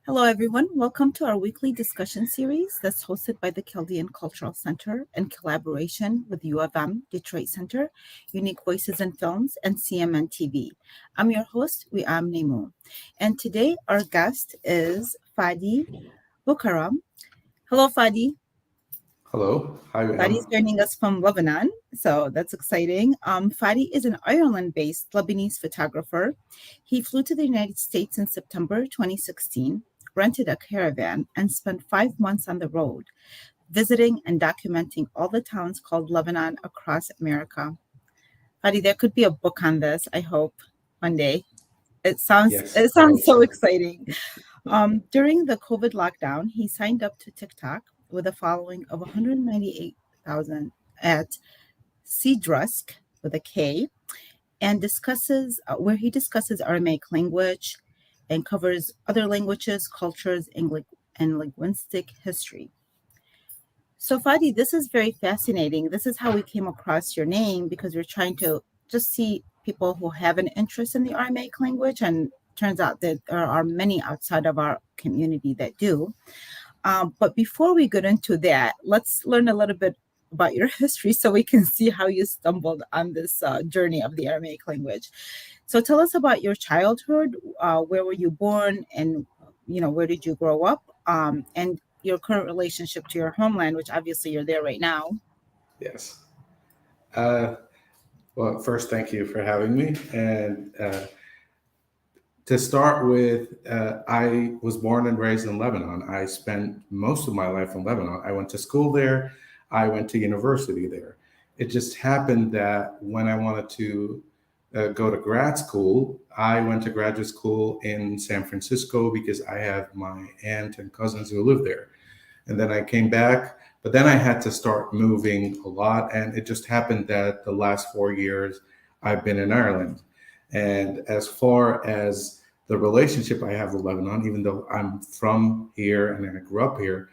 Hello, everyone. Welcome to our weekly discussion series that's hosted by the Chaldean Cultural Center in collaboration with U of M, Detroit Center, Unique Voices in Films, and CMN TV. I'm your host, Wiam Nemu. And today our guest is Fadi Boukaram. Hello, Fadi. Hello. Hi, Fadi is William. joining us from Lebanon, so that's exciting. Fadi is an Ireland-based Lebanese photographer. He flew to the United States in September 2016, rented a caravan, and spent 5 months on the road, visiting and documenting all the towns called Lebanon across America. Fadi, there could be a book on this, I hope, one day. It sounds Yes, it I sounds hope so so. exciting. During the COVID lockdown, he signed up to TikTok with a following of 198,000 at Cedrusk with a K, and discusses where he discusses Aramaic language and covers other languages, cultures, and linguistic history. So, Fadi, this is very fascinating. This is how we came across your name because we're trying to just see people who have an interest in the Aramaic language, and turns out that there are many outside of our community that do. But before we get into that, let's learn a little bit about your history so we can see how you stumbled on this journey of the Aramaic language. So tell us about your childhood. Where were you born, and where did you grow up? And your current relationship to your homeland, which obviously you're there right now. Yes. Uh, well, first, thank you for having me. And to start with, I was born and raised in Lebanon. I spent most of my life in Lebanon. I went to school there. I went to university there. It just happened that when I wanted to go to grad school, I went to graduate school in San Francisco because I have my aunt and cousins who live there. And then I came back, but then I had to start moving a lot. And it just happened that the last 4 years I've been in Ireland. And as far as the relationship I have with Lebanon, even though I'm from here and I grew up here,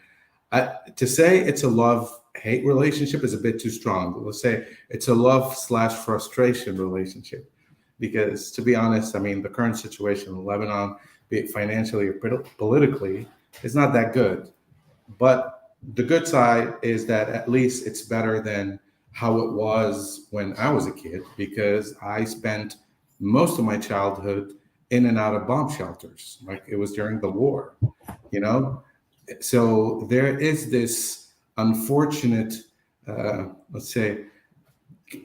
to say it's a love hate relationship is a bit too strong. But let's say it's a love slash frustration relationship. Because to be honest, I mean, the current situation in Lebanon, be it financially or politically, is not that good. But the good side is that at least it's better than how it was when I was a kid because I spent most of my childhood in and out of bomb shelters. Like it was during the war, you know? So there is this unfortunate, let's say,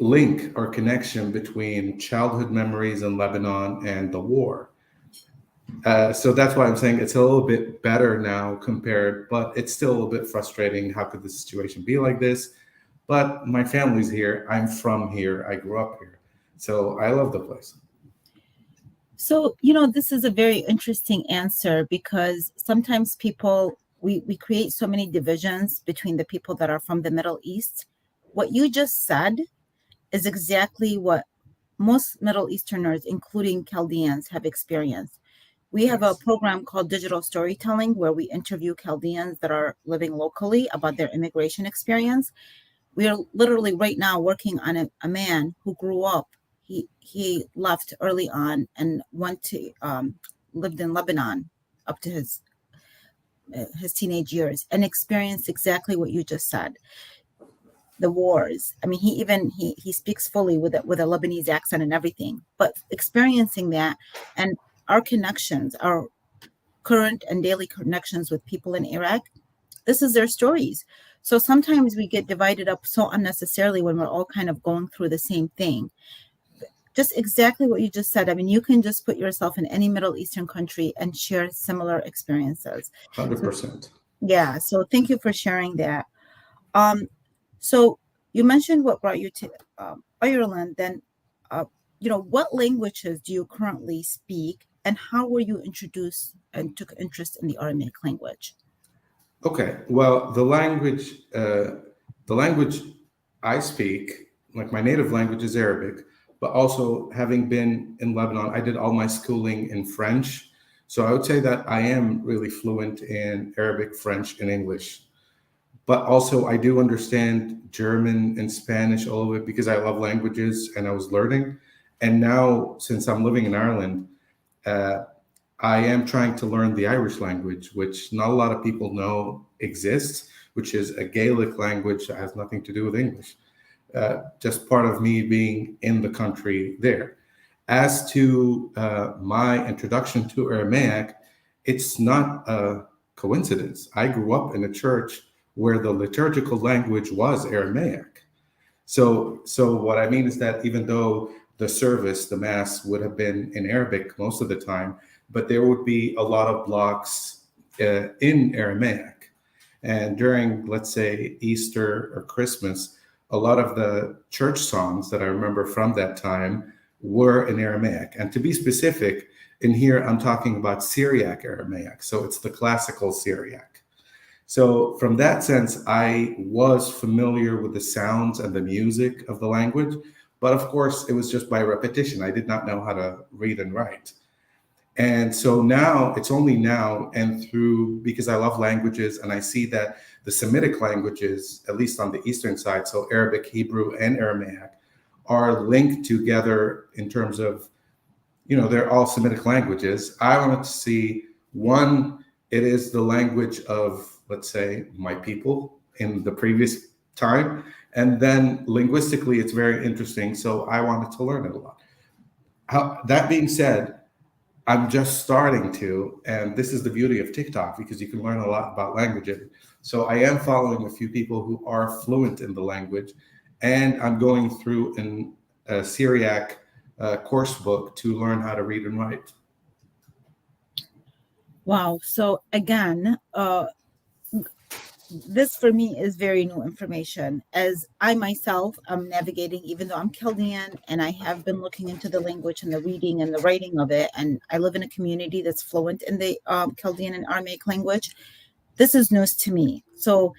link or connection between childhood memories in Lebanon and the war. So that's why I'm saying it's a little bit better now compared, but it's still a little bit frustrating. How could the situation be like this? But my family's here. I'm from here. I grew up here. So I love the place. So, this is a very interesting answer because sometimes we create so many divisions between the people that are from the Middle East. What you just said is exactly what most Middle Easterners, including Chaldeans, have experienced. We have a Yes. program called Digital Storytelling where we interview Chaldeans that are living locally about their immigration experience. We are literally right now working on a man who grew up. He left early on and went to lived in Lebanon up to his teenage years and experienced exactly what you just said, the wars. I mean, he speaks fully with a Lebanese accent and everything. But experiencing that and our connections, our current and daily connections with people in Iraq, this is their stories. So sometimes we get divided up so unnecessarily when we're all kind of going through the same thing. Just exactly what you just said. I mean, you can just put yourself in any Middle Eastern country and share similar experiences. So 100%. yeah, so thank you for sharing that. Um, so you mentioned what brought you to Ireland. Then, uh, what languages do you currently speak, and how were you introduced and took interest in the Aramaic language? Okay. Well, the language I speak, like my native language is Arabic, but also having been in Lebanon, I did all my schooling in French. So I would say that I am really fluent in Arabic, French, and English. But also, I do understand German and Spanish, all of it, because I love languages and I was learning. And now, since I'm living in Ireland, uh, I am trying to learn the Irish language, which not a lot of people know exists, which is a Gaelic language that has nothing to do with English. Just part of me being in the country there. As to my introduction to Aramaic, it's not a coincidence. I grew up in a church where the liturgical language was Aramaic. So what I mean is that even though the service, the mass, would have been in Arabic most of the time, but there would be a lot of blocks in Aramaic. And during, let's say, Easter or Christmas, a lot of the church songs that I remember from that time were in Aramaic. And to be specific, in here I'm talking about Syriac Aramaic. So it's the classical Syriac. So, from that sense, I was familiar with the sounds and the music of the language. But of course, it was just by repetition. I did not know how to read and write. And so now, it's only now and through, because I love languages and I see that the Semitic languages, at least on the Eastern side, so Arabic, Hebrew, and Aramaic, are linked together in terms of, they're all Semitic languages. I wanted to see one, it is the language of, let's say, my people in the previous time. And then linguistically, it's very interesting. So I wanted to learn it a lot. That being said, I'm just starting to, and this is the beauty of TikTok because you can learn a lot about languages. So I am following a few people who are fluent in the language, and I'm going through a Syriac course book to learn how to read and write. Wow. So again, this for me is very new information, as I myself am navigating, even though I'm Chaldean and I have been looking into the language and the reading and the writing of it. And I live in a community that's fluent in the Chaldean and Aramaic language. This is news to me. So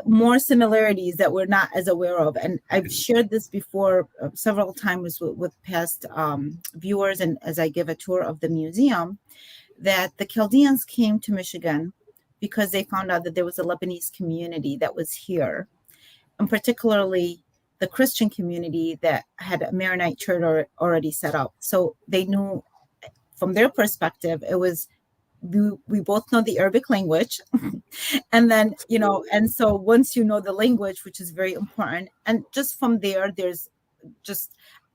more similarities that we're not as aware of. And I've shared this before several times with past viewers. And as I give a tour of the museum, that the Chaldeans came to Michigan because they found out that there was a Lebanese community that was here, and particularly the Christian community that had a Maronite church already set up. So they knew from their perspective, it was, we both know the Arabic language. And then, and so once you know the language, which is very important, and just from there, there's just,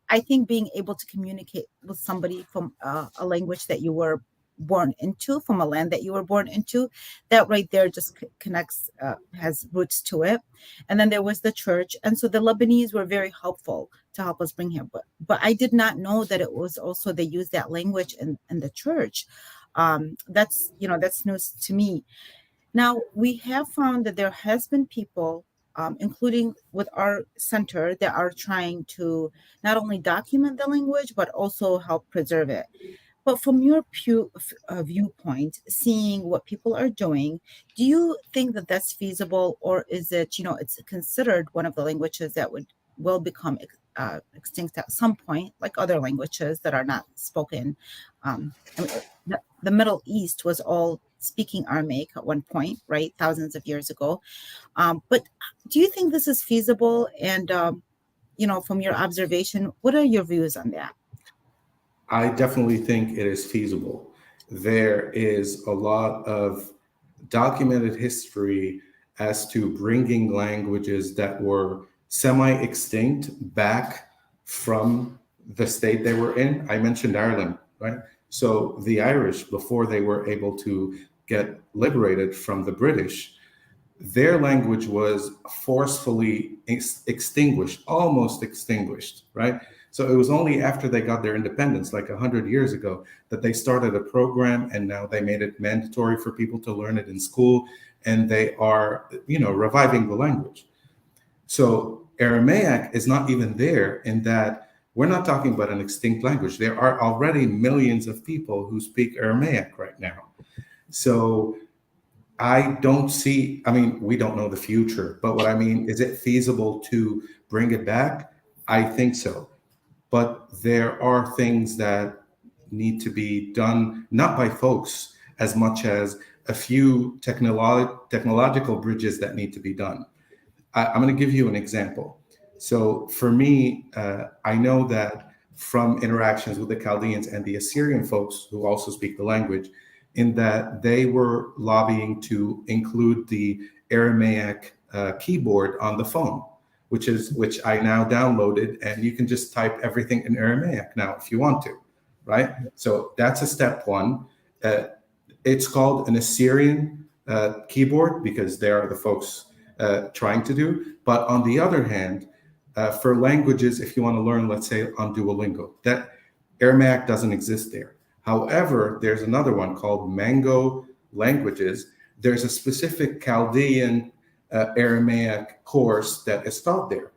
I think being able to communicate with somebody from a language that you were born into, from a land that you were born into, that right there just connects, has roots to it. And then there was the church, and so the Lebanese were very helpful to help us bring here. But I did not know that it was also, they used that language in the church. That's news to me. Now we have found that there has been people, including with our center, that are trying to not only document the language but also help preserve it. But from your viewpoint, seeing what people are doing, do you think that that's feasible, or is it, it's considered one of the languages that will become extinct at some point, like other languages that are not spoken? I mean, the Middle East was all speaking Aramaic at one point, right? Thousands of years ago. But do you think this is feasible? And, from your observation, what are your views on that? I definitely think it is feasible. There is a lot of documented history as to bringing languages that were semi extinct back from the state they were in. I mentioned Ireland, right? So the Irish, before they were able to get liberated from the British, their language was forcefully extinguished, almost extinguished, right? So it was only after they got their independence, like 100 years ago, that they started a program, and now they made it mandatory for people to learn it in school, and they are, reviving the language. So Aramaic is not even there, in that we're not talking about an extinct language. There are already millions of people who speak Aramaic right now. So I don't see, we don't know the future, but what I mean, is it feasible to bring it back? I think so. But there are things that need to be done, not by folks as much as a few technological bridges that need to be done. I'm going to give you an example. So for me, I know that from interactions with the Chaldeans and the Assyrian folks who also speak the language, in that they were lobbying to include the Aramaic keyboard on the phone, which I now downloaded, and you can just type everything in Aramaic now if you want to, right? So that's a step one. Uh, it's called an Assyrian keyboard because they are the folks trying to do. But on the other hand, for languages, if you want to learn, let's say on Duolingo, that Aramaic doesn't exist there. However, there's another one called Mango Languages. There's a specific Chaldean Aramaic course that is taught there.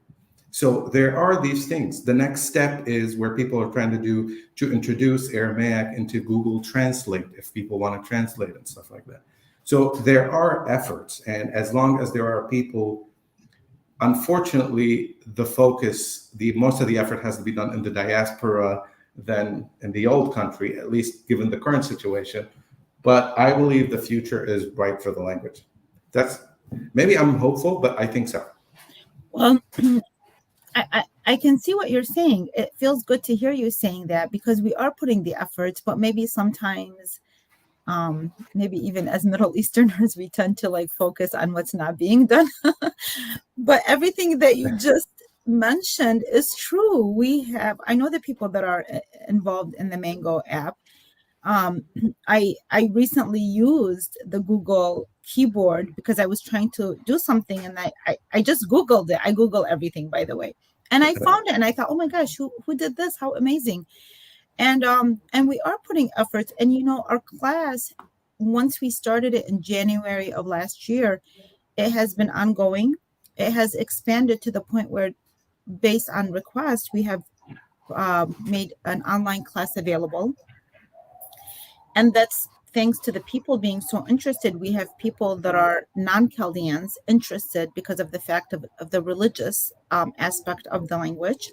So there are these things. The next step is where people are trying to do to introduce Aramaic into Google Translate if people want to translate and stuff like that. So there are efforts, and as long as there are people, unfortunately, the focus, the most of the effort has to be done in the diaspora than in the old country, at least given the current situation. But I believe the future is bright for the language. That's maybe I'm hopeful, but I think so. Well, I can see what you're saying. It feels good to hear you saying that because we are putting the efforts, but maybe sometimes, maybe even as Middle Easterners, we tend to like focus on what's not being done. But everything that you just mentioned is true. I know the people that are involved in the Mango app. um, I recently used the Google keyboard because I was trying to do something, and I just Googled it. I Google everything, by the way, and I found it, and I thought, oh my gosh, who did this? How amazing! And we are putting efforts, and our class, once we started it in January of last year, it has been ongoing. It has expanded to the point where, based on request, we have made an online class available. And that's thanks to the people being so interested. We have people that are non-Chaldeans interested because of the fact of the religious aspect of the language.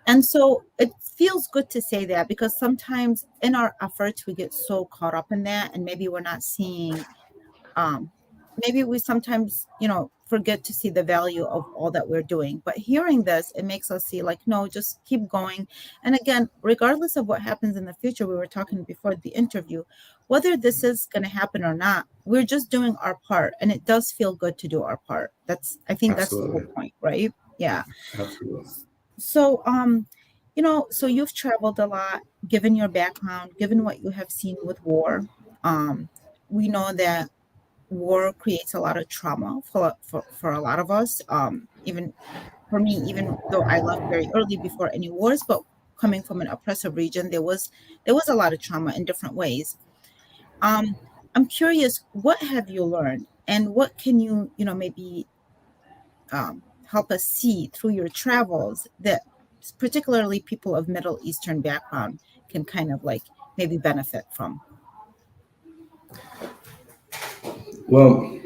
And so it feels good to say that, because sometimes in our efforts, we get so caught up in that, and maybe we're not seeing, um, maybe we sometimes, forget to see the value of all that we're doing. But hearing this, it makes us see like, no, just keep going. And again, regardless of what happens in the future, we were talking before the interview, whether this is going to happen or not, we're just doing our part. And it does feel good to do our part. I think that's the whole Absolutely. point, right? Yeah. Absolutely. So, so you've traveled a lot, given your background, given what you have seen with war. Um, we know that war creates a lot of trauma for a lot of us. Even for me, even though I left very early before any wars, but coming from an oppressive region, there was a lot of trauma in different ways. Um, I'm curious, what have you learned, and what can you, maybe help us see through your travels that particularly people of Middle Eastern background can kind of like maybe benefit from? Well,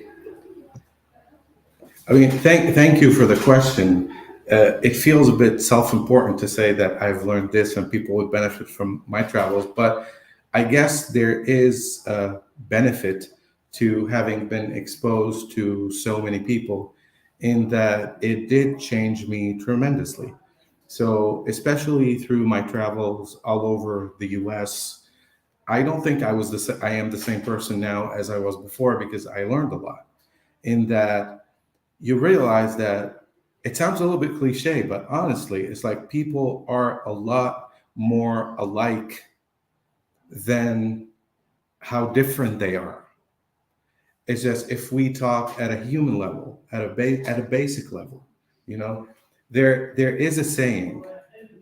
I mean, thank you for the question. It feels a bit self-important to say that I've learned this and people would benefit from my travels, but I guess there is a benefit to having been exposed to so many people, in that it did change me tremendously. So, especially through my travels all over the US, I don't think I am the same person now as I was before, because I learned a lot. In that you realize that it sounds a little bit cliche, but honestly, it's like people are a lot more alike than how different they are. It's just if we talk at a human level, at a basic level, you know, there is a saying.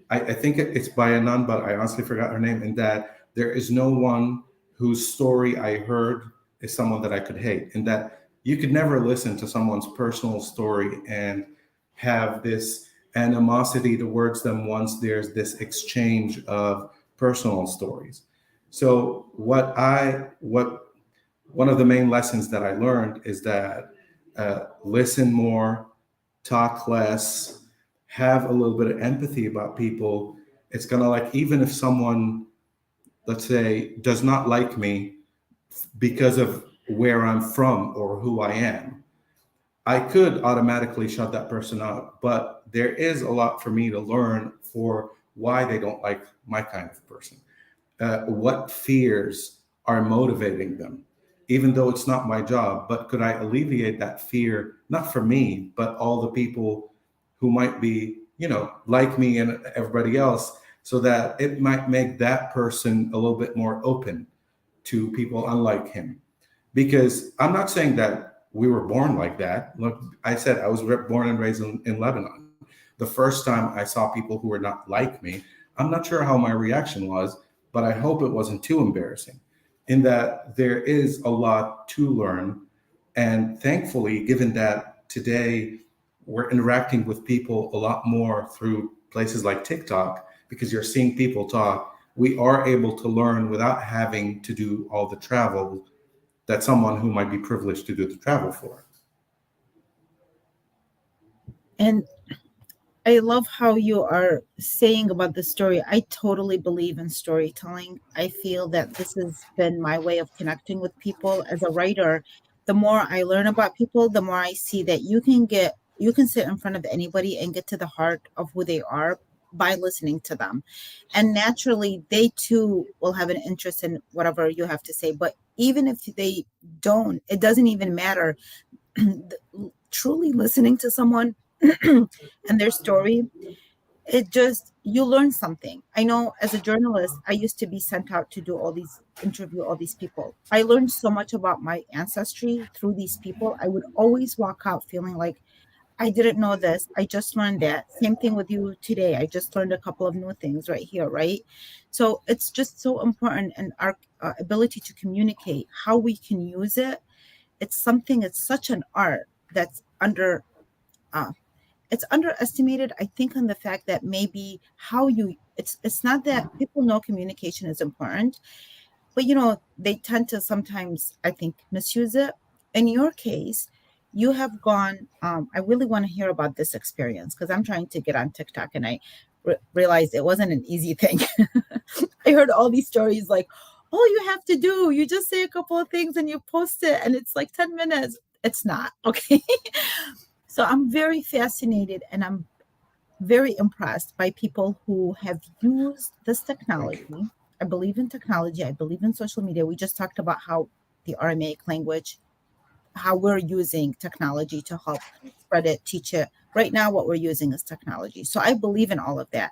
I think it's by a nun, but I honestly forgot her name. In that there is no one whose story I heard is someone that I could hate. In that you could never listen to someone's personal story and have this animosity towards them once there's this exchange of personal stories. So what one of the main lessons that I learned is that listen more, talk less, have a little bit of empathy about people. It's gonna, like, even if someone, let's say, does not like me because of where I'm from or who I am, I could automatically shut that person out. But there is a lot for me to learn for why they don't like my kind of person. What fears are motivating them, even though it's not my job. But could I alleviate that fear, not for me, but all the people who might be, like me and everybody else, so that it might make that person a little bit more open to people unlike him? Because I'm not saying that we were born like that. Look, I said I was born and raised in Lebanon. The first time I saw people who were not like me, I'm not sure how my reaction was, but I hope it wasn't too embarrassing. In that there is a lot to learn. And thankfully, given that today we're interacting with people a lot more through places like TikTok, because you're seeing people talk, we are able to learn without having to do all the travel that someone who might be privileged to do the travel for. And I love how you are saying about the story. I totally believe in storytelling. I feel that this has been my way of connecting with people as a writer. The more I learn about people, the more I see that you can sit in front of anybody and get to the heart of who they are by listening to them. And naturally, they too will have an interest in whatever you have to say. But even if they don't, it doesn't even matter. Truly listening to someone and their story, it just, you learn something. I know as a journalist, I used to be sent out to do all these interview all these people. I learned so much about my ancestry through these people. I would always walk out feeling like I didn't know this, I just learned that. Same thing with you today, I just learned a couple of new things right here, right? So it's just so important, and our ability to communicate, how we can use it. It's something, it's such an art that's uh, it's underestimated, I think, on the fact that maybe how you, it's not that people know communication is important, but they tend to sometimes, I think, misuse it. In your case, you have gone, I really want to hear about this experience because I'm trying to get on TikTok, and I realized it wasn't an easy thing. I heard all these stories like, all you have to do, you just say a couple of things and you post it and it's like 10 minutes. It's not okay. So I'm very fascinated, and I'm very impressed by people who have used this Thank you. technology. I believe in technology. I believe in social media. We just talked about how the Aramaic language, how we're using technology to help spread it, teach it. Right now, what we're using is technology. So I believe in all of that.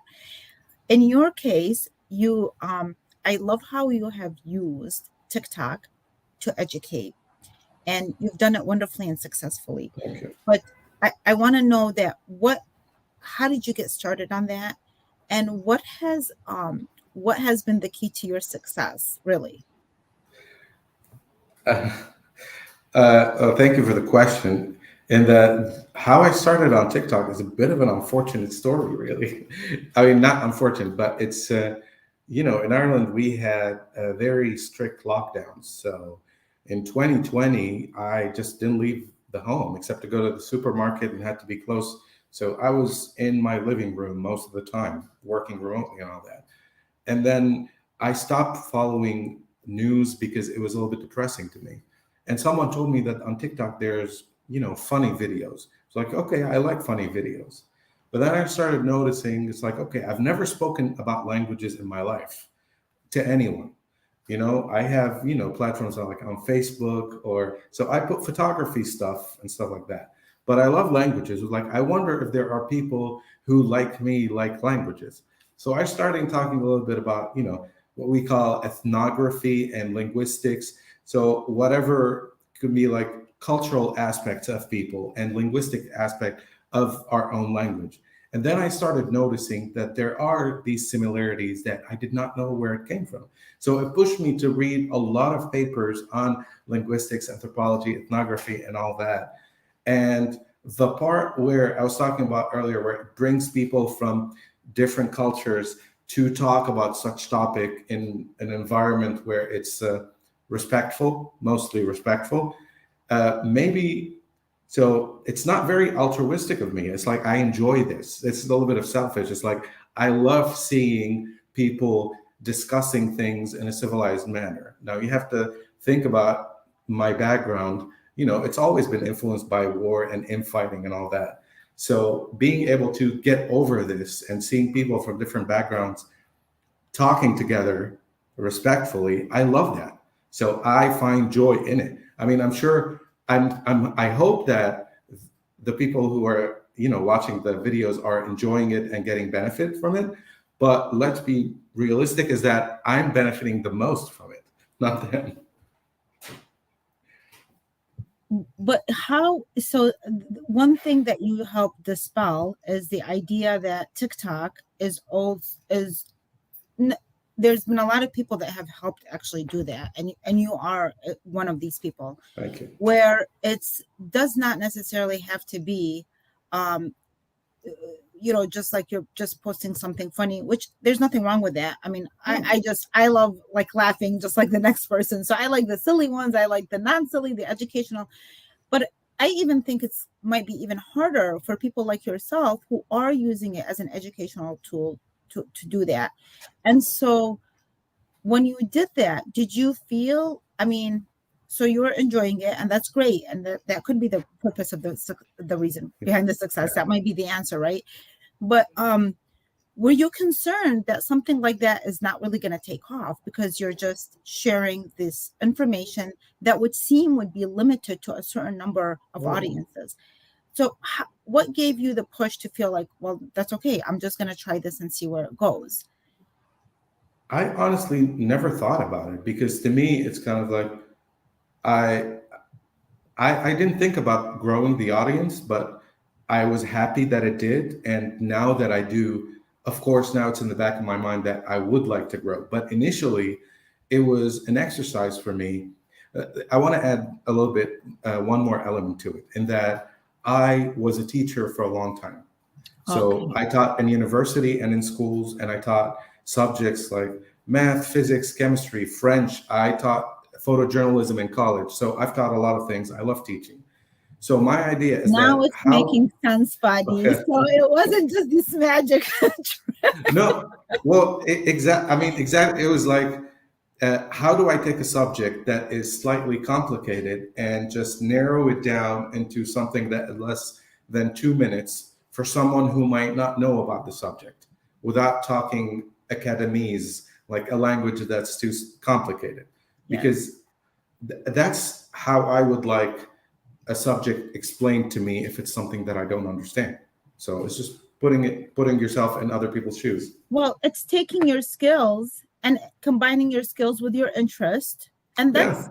In your case, I love how you have used TikTok to educate, and you've done it wonderfully and successfully. Thank you. But I want to know that how did you get started on that, and what has been the key to your success, really? Uh, thank you for the question. And how I started on TikTok is a bit of an unfortunate story, really. I mean, not unfortunate, but it's, in Ireland, we had very strict lockdowns. So in 2020, I just didn't leave the home except to go to the supermarket and had to be close. So I was in my living room most of the time, working remotely and all that. And then I stopped following news because it was a little bit depressing to me. And someone told me that on TikTok there's, funny videos. It's like, okay, I like funny videos. But then I started noticing it's like, okay, I've never spoken about languages in my life to anyone. I have, platforms on like on Facebook, or so I put photography stuff and stuff like that. But I love languages. Like, I wonder if there are people who like me like languages. So I started talking a little bit about, what we call ethnography and linguistics. So whatever could be like cultural aspects of people and linguistic aspect of our own language. And then I started noticing that there are these similarities that I did not know where it came from. So it pushed me to read a lot of papers on linguistics, anthropology, ethnography, and all that. And the part where I was talking about earlier, where it brings people from different cultures to talk about such topic in an environment where it's respectful, mostly respectful, maybe so it's not very altruistic of me. It's like I enjoy this. It's a little bit of selfish. It's like I love seeing people discussing things in a civilized manner. Now you have to think about my background. It's always been influenced by war and infighting and all that. So being able to get over this and seeing people from different backgrounds talking together respectfully, I love that. So I find joy in it. I mean, I'm sure I hope that the people who are, watching the videos are enjoying it and getting benefit from it. But let's be realistic, is that I'm benefiting the most from it, not them. But how, so one thing that you help dispel is the idea that TikTok is old, n- there's been a lot of people that have helped actually do that, and you are one of these people, Thank you. where it's does not necessarily have to be um just like you're just posting something funny, which there's nothing wrong with that. I mean, I love like laughing just like the next person, so I like the silly ones, I like the non-silly, the educational. But I even think it's might be even harder for people like yourself who are using it as an educational tool to do that. And so when you did that, did you feel, I mean, so you were enjoying it, and that's great. And that could be the purpose of the reason behind the success. Yeah. That might be the answer, right? But were you concerned that something like that is not really going to take off because you're just sharing this information that would be limited to a certain number of Oh, audiences? So what gave you the push to feel like, well, that's okay, I'm just going to try this and see where it goes? I honestly never thought about it, because to me it's kind of like I I didn't think about growing the audience, but I was happy that it did. And now that I do, of course, now it's in the back of my mind that I would like to grow. But initially, it was an exercise for me. I want to add a little bit, one more element to it, in that I was a teacher for a long time. So Okay. I taught in university and in schools, and I taught subjects like math, physics, chemistry, French. I taught photojournalism in college. So I've taught a lot of things. I love teaching. So my idea is Now that it's how, making sense, Fadi. okay, So it wasn't just this magic. no, well, exact. I mean, exactly. It was like, how do I take a subject that is slightly complicated and just narrow it down into something that less than 2 minutes for someone who might not know about the subject, without talking academies, like a language that's too complicated, Yes. because that's how I would like a subject explained to me if it's something that I don't understand. So it's just putting yourself in other people's shoes. Well, it's taking your skills and combining your skills with your interest. And Yeah.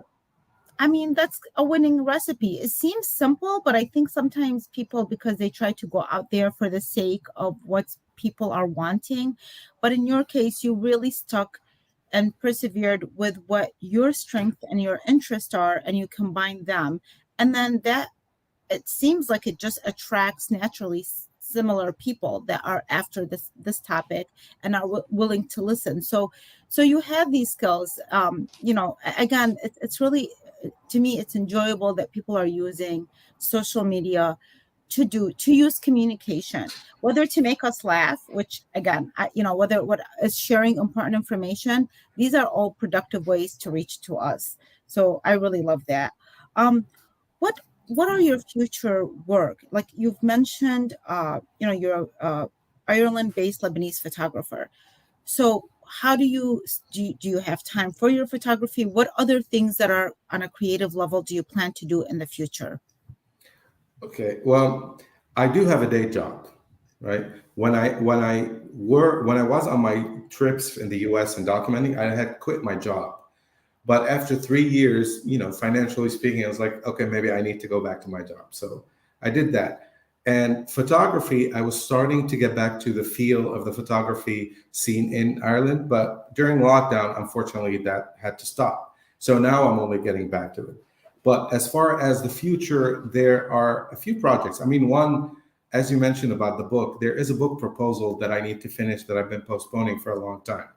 I mean, that's a winning recipe. It seems simple, but I think sometimes people, because they try to go out there for the sake of what people are wanting. But in your case, you really stuck and persevered with what your strength and your interest are, and you combine them. And then that it seems like it just attracts naturally similar people that are after this topic and are willing to listen. So you have these skills. Again, it's really, to me, it's enjoyable that people are using social media to use communication, whether to make us laugh, which again, whether what is sharing important information. These are all productive ways to reach to us. So I really love that. Um what what are your future work? Like you've mentioned, you're Ireland based Lebanese photographer. So how do you have time for your photography? What other things that are on a creative level do you plan to do in the future? Okay. Well, I do have a day job, right? When I was on my trips in the U.S. and documenting, I had quit my job. But after 3 years, financially speaking, I was like, okay, maybe I need to go back to my job. So I did that. And photography, I was starting to get back to the feel of the photography scene in Ireland. But during lockdown, unfortunately, that had to stop. So now I'm only getting back to it. But as far as the future, there are a few projects. I mean, one, as you mentioned about the book, there is a book proposal that I need to finish that I've been postponing for a long time.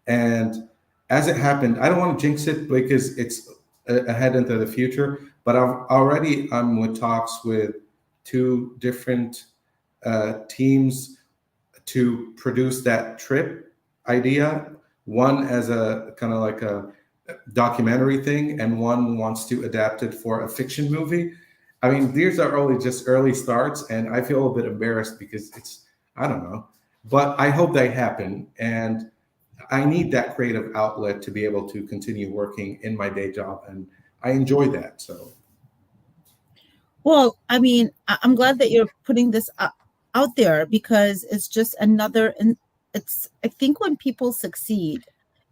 And as it happened, I don't want to jinx it because it's ahead into the future, but I'm with talks with two different teams to produce that trip idea. One as a kind of like a documentary thing, and one wants to adapt it for a fiction movie. I mean, these are only just early starts, and I feel a bit embarrassed because it's, I don't know, but I hope they happen. And I need that creative outlet to be able to continue working in my day job, and I enjoy that. So, Well, I mean, I'm glad that you're putting this out there because it's just another, and it's, I think when people succeed,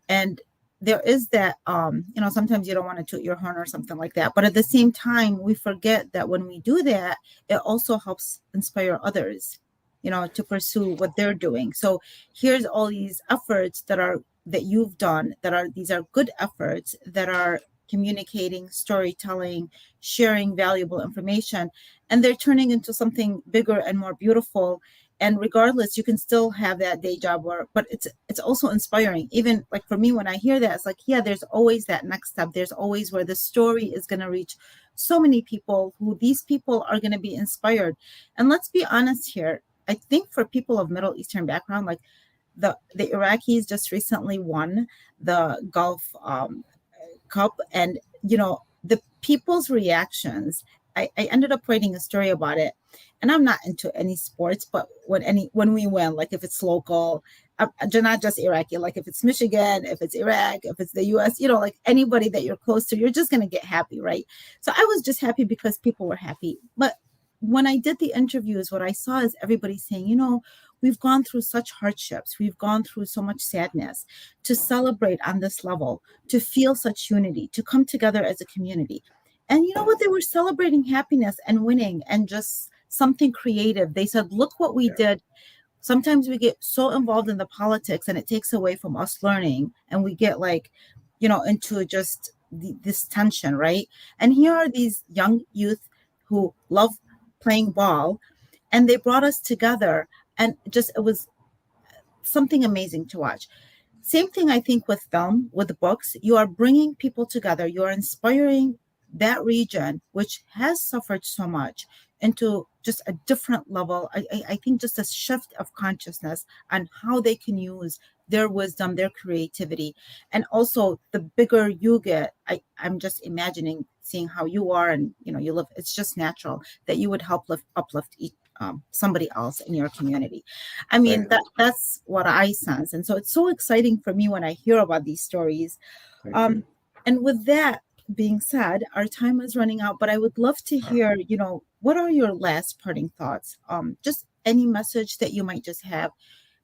and there is that, sometimes you don't want to toot your horn or something like that, but at the same time, we forget that when we do that, it also helps inspire others, to pursue what they're doing. So here's all these efforts that you've done, these are good efforts that are communicating, storytelling, sharing valuable information, and they're turning into something bigger and more beautiful. And regardless, you can still have that day job work, but it's also inspiring. Even like for me, when I hear that, it's like, yeah, there's always that next step. There's always where the story is going to reach so many people, who these people are going to be inspired. And let's be honest here, I think for people of Middle Eastern background, like the Iraqis just recently won the Gulf Cup, and the people's reactions. I ended up writing a story about it, and I'm not into any sports, but when we win, like if it's local, not just Iraqi, like if it's Michigan, if it's Iraq, if it's the U.S., like anybody that you're close to, you're just gonna get happy, right? So I was just happy because people were happy. But when I did the interviews, what I saw is everybody saying, we've gone through such hardships, we've gone through so much sadness, to celebrate on this level, to feel such unity, to come together as a community. And you know what? They were celebrating happiness and winning and just something creative. They said, look what we yeah, did. Sometimes we get so involved in the politics and it takes away from us learning, and we get like, into just this tension, right? And here are these young youth who love playing ball, and they brought us together, and just it was something amazing to watch. Same thing, I think, with film, with the books. You are bringing people together. You are inspiring that region, which has suffered so much, into just a different level. I think just a shift of consciousness on how they can use their wisdom, their creativity. And also, the bigger you get, I'm just imagining seeing how you are, and you live. It's just natural that you would help uplift somebody else in your community. I mean, thank, that's what I sense. And so it's so exciting for me when I hear about these stories. thank you. Um, and with that being said, our time is running out, but I would love to hear, what are your last parting thoughts? Just any message that you might just have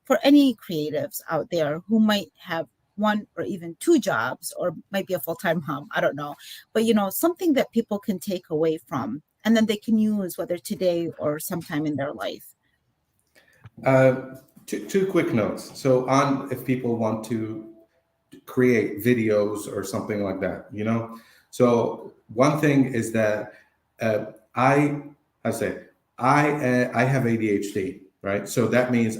for any creatives out there who might have one or even two jobs, or might be a full-time mom, I don't know. But something that people can take away from, and then they can use whether today or sometime in their life. Two quick notes. So, on if people want to create videos or something like that, So, one thing is that uh, I, I say, I have ADHD, right? So that means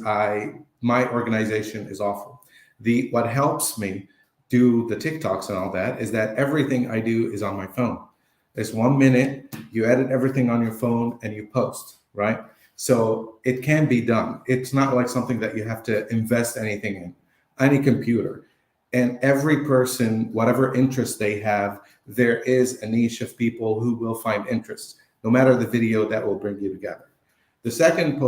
my organization is awful. What helps me do the TikToks and all that is that everything I do is on my phone. It's 1 minute. You edit everything on your phone and you post, right? So it can be done. It's not like something that you have to invest anything in. Any computer. And every person, whatever interest they have, there is a niche of people who will find interest, no matter the video that will bring you together. The second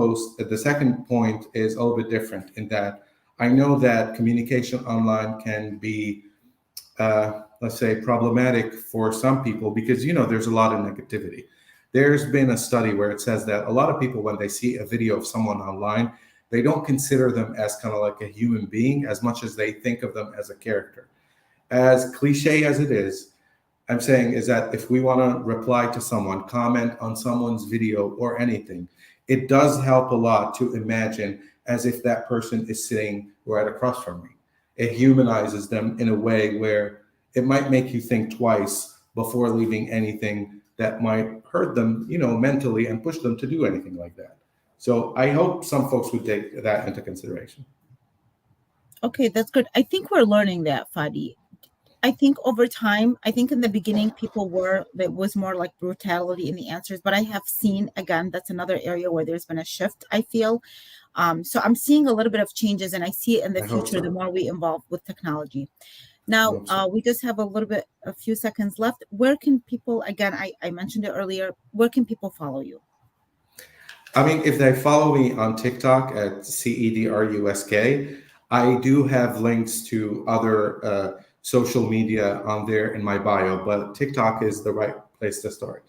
point is a little bit different in that I know that communication online can be, let's say, problematic for some people because there's a lot of negativity. There's been a study where it says that a lot of people, when they see a video of someone online, they don't consider them as kind of like a human being as much as they think of them as a character. As cliche as it is, I'm saying is that if we want to reply to someone, comment on someone's video or anything, it does help a lot to imagine as if that person is sitting right across from me. It humanizes them in a way where it might make you think twice before leaving anything that might hurt them, mentally and push them to do anything like that. So I hope some folks would take that into consideration. Okay, that's good. I think we're learning that, Fadi. I think over time, I think in the beginning people were there was more like brutality in the answers, but I have seen again that's another area where there's been a shift, I feel. So I'm seeing a little bit of changes, and I see it in the I hope future the so. more we involve with technology. I Now, hope so. we just have a few seconds left. Where can people, again, I mentioned it earlier, where can people follow you? I mean, if they follow me on TikTok at CEDRUSK, I do have links to other social media on there in my bio, but TikTok is the right place to start.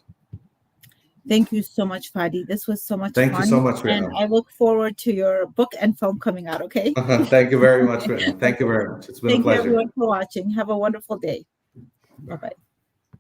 Thank you so much, Fadi. This was so much Thank you so fun, much, and Rhythm. I look forward to your book and film coming out, okay? Thank you very much, Rhythm. Thank you Okay. very much. It's been a Thank you, pleasure. everyone, for watching. Have a wonderful day. Bye bye.